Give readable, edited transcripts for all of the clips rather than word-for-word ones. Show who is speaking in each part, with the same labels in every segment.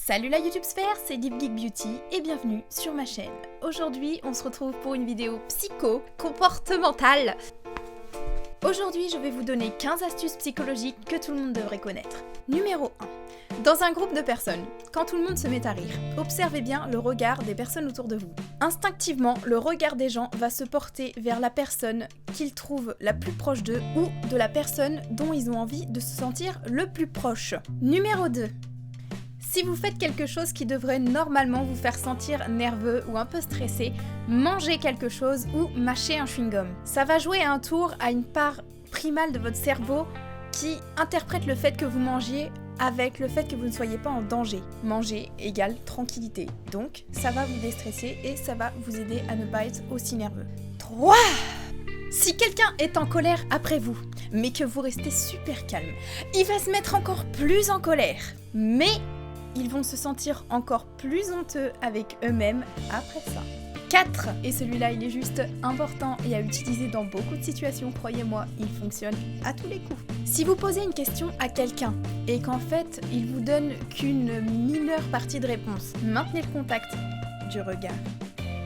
Speaker 1: Salut la YouTube sphère, c'est Deep Geek Beauty et bienvenue sur ma chaîne. Aujourd'hui, on se retrouve pour une vidéo psycho-comportementale. Aujourd'hui, je vais vous donner 15 astuces psychologiques que tout le monde devrait connaître. Numéro 1. Dans un groupe de personnes, quand tout le monde se met à rire, observez bien le regard des personnes autour de vous. Instinctivement, le regard des gens va se porter vers la personne qu'ils trouvent la plus proche d'eux ou de la personne dont ils ont envie de se sentir le plus proche. Numéro 2. Si vous faites quelque chose qui devrait normalement vous faire sentir nerveux ou un peu stressé, mangez quelque chose ou mâchez un chewing-gum. Ça va jouer un tour à une part primale de votre cerveau qui interprète le fait que vous mangiez avec le fait que vous ne soyez pas en danger. Manger égale tranquillité. Donc, ça va vous déstresser et ça va vous aider à ne pas être aussi nerveux. 3. Si quelqu'un est en colère après vous, mais que vous restez super calme, il va se mettre encore plus en colère. Mais ils vont se sentir encore plus honteux avec eux-mêmes après ça. 4. Et celui-là, il est juste important et à utiliser dans beaucoup de situations, croyez-moi, il fonctionne à tous les coups. Si vous posez une question à quelqu'un et qu'en fait, il vous donne qu'une mineure partie de réponse, maintenez le contact du regard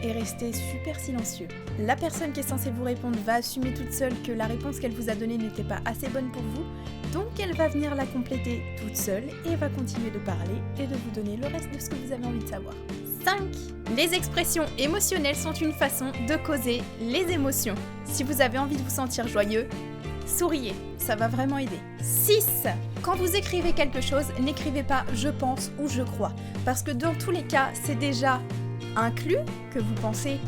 Speaker 1: et restez super silencieux. La personne qui est censée vous répondre va assumer toute seule que la réponse qu'elle vous a donnée n'était pas assez bonne pour vous, donc elle va venir la compléter toute seule et va continuer de parler et de vous donner le reste de ce que vous avez envie de savoir. 5. Les expressions émotionnelles sont une façon de causer les émotions. Si vous avez envie de vous sentir joyeux, souriez, ça va vraiment aider. 6. Quand vous écrivez quelque chose, n'écrivez pas « je pense » ou « je crois », parce que dans tous les cas, c'est déjà inclus que vous pensez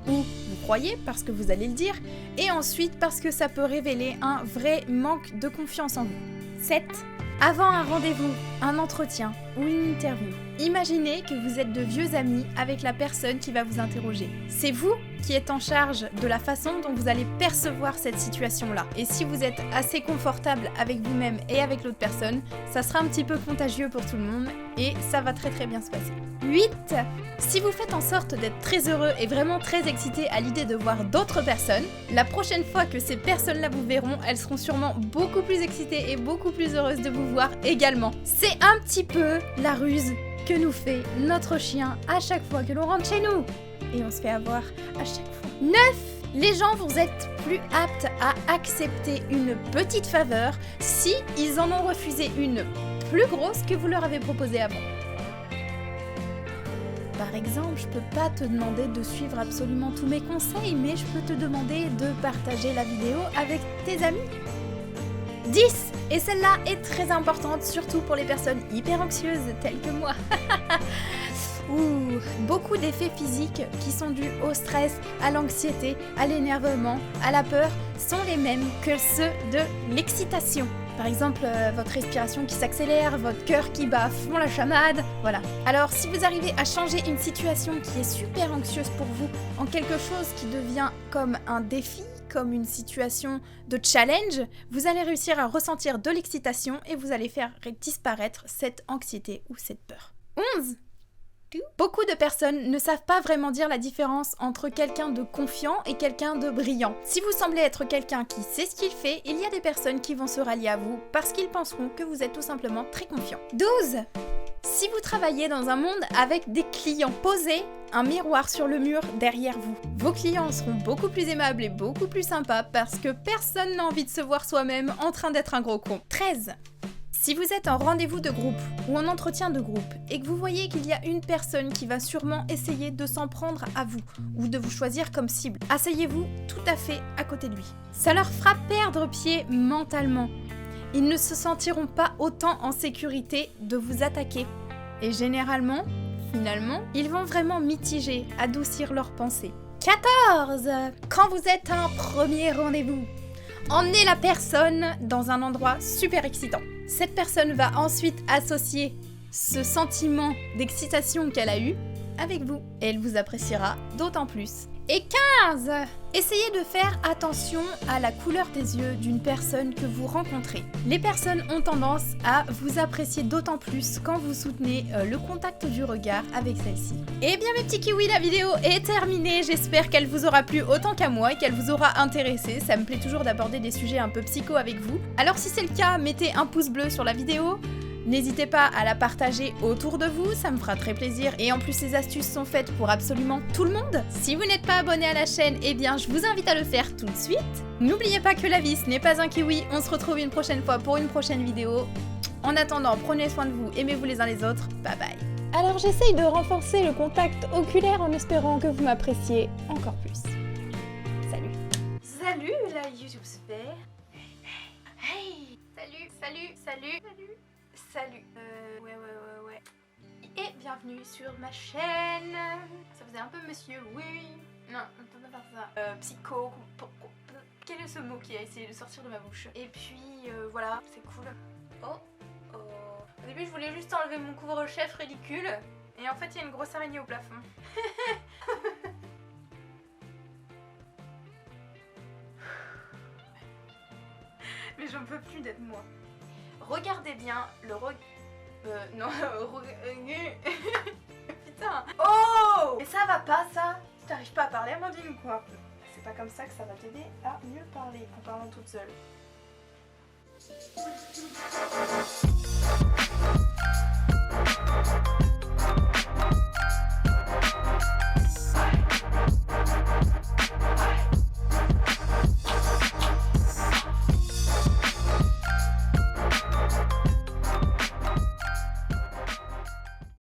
Speaker 1: ou vous croyez parce que vous allez le dire, et ensuite parce que ça peut révéler un vrai manque de confiance en vous. 7. Avant un rendez-vous, un entretien ou une interview, imaginez que vous êtes de vieux amis avec la personne qui va vous interroger. C'est vous qui êtes en charge de la façon dont vous allez percevoir cette situation-là. Et si vous êtes assez confortable avec vous-même et avec l'autre personne, ça sera un petit peu contagieux pour tout le monde et ça va très très bien se passer. 8. Si vous faites en sorte d'être très heureux et vraiment très excité à l'idée de voir d'autres personnes, la prochaine fois que ces personnes-là vous verront, elles seront sûrement beaucoup plus excitées et beaucoup plus heureuses de vous voir également. C'est un petit peu la ruse que nous fait notre chien à chaque fois que l'on rentre chez nous. Et on se fait avoir à chaque fois. 9. Les gens vont être plus aptes à accepter une petite faveur si ils en ont refusé une plus grosse que vous leur avez proposée avant. Par exemple, je peux pas te demander de suivre absolument tous mes conseils, mais je peux te demander de partager la vidéo avec tes amis. 10. Et celle-là est très importante, surtout pour les personnes hyper anxieuses telles que moi. Beaucoup d'effets physiques qui sont dus au stress, à l'anxiété, à l'énervement, à la peur, sont les mêmes que ceux de l'excitation. Par exemple, votre respiration qui s'accélère, votre cœur qui bat fond la chamade, voilà. Alors, si vous arrivez à changer une situation qui est super anxieuse pour vous en quelque chose qui devient comme un défi, comme une situation de challenge, vous allez réussir à ressentir de l'excitation et vous allez faire disparaître cette anxiété ou cette peur. 11. Beaucoup de personnes ne savent pas vraiment dire la différence entre quelqu'un de confiant et quelqu'un de brillant. Si vous semblez être quelqu'un qui sait ce qu'il fait, il y a des personnes qui vont se rallier à vous parce qu'ils penseront que vous êtes tout simplement très confiant. 12. Si vous travaillez dans un monde avec des clients, posez un miroir sur le mur derrière vous. Vos clients seront beaucoup plus aimables et beaucoup plus sympas parce que personne n'a envie de se voir soi-même en train d'être un gros con. 13. Si vous êtes en rendez-vous de groupe ou en entretien de groupe et que vous voyez qu'il y a une personne qui va sûrement essayer de s'en prendre à vous ou de vous choisir comme cible, asseyez-vous tout à fait à côté de lui. Ça leur fera perdre pied mentalement. Ils ne se sentiront pas autant en sécurité de vous attaquer. Et généralement, finalement, ils vont vraiment mitiger, adoucir leurs pensées. 14. Quand vous êtes à un premier rendez-vous, emmenez la personne dans un endroit super excitant. Cette personne va ensuite associer ce sentiment d'excitation qu'elle a eu avec vous et elle vous appréciera d'autant plus. Et 15. Essayez de faire attention à la couleur des yeux d'une personne que vous rencontrez. Les personnes ont tendance à vous apprécier d'autant plus quand vous soutenez le contact du regard avec celle-ci. Et bien mes petits kiwis, la vidéo est terminée. J'espère qu'elle vous aura plu autant qu'à moi et qu'elle vous aura intéressé. Ça me plaît toujours d'aborder des sujets un peu psycho avec vous. Alors si c'est le cas, mettez un pouce bleu sur la vidéo. N'hésitez pas à la partager autour de vous, ça me fera très plaisir. Et en plus, ces astuces sont faites pour absolument tout le monde. Si vous n'êtes pas abonné à la chaîne, eh bien, je vous invite à le faire tout de suite. N'oubliez pas que la vie, ce n'est pas un kiwi. On se retrouve une prochaine fois pour une prochaine vidéo. En attendant, prenez soin de vous, aimez-vous les uns les autres. Bye bye. Alors, j'essaye de renforcer le contact oculaire en espérant que vous m'appréciez encore plus. Salut. Salut, la YouTube sphère. Hey. Salut. Salut. Ouais. Et bienvenue sur ma chaîne. Ça faisait un peu monsieur, oui. Non, on peut pas faire ça. Psycho. Quel est ce mot qui a essayé de sortir de ma bouche? Et puis, voilà, c'est cool. Oh. Au début, je voulais juste enlever mon couvre-chef ridicule. Et en fait, il y a une grosse araignée au plafond. Mais j'en peux plus d'être moi. Regardez bien le non, putain. Oh. Et ça va pas, ça? T'arrives pas à parler, Amandine, ou quoi? C'est pas comme ça que ça va t'aider à mieux parler en parlant toute seule.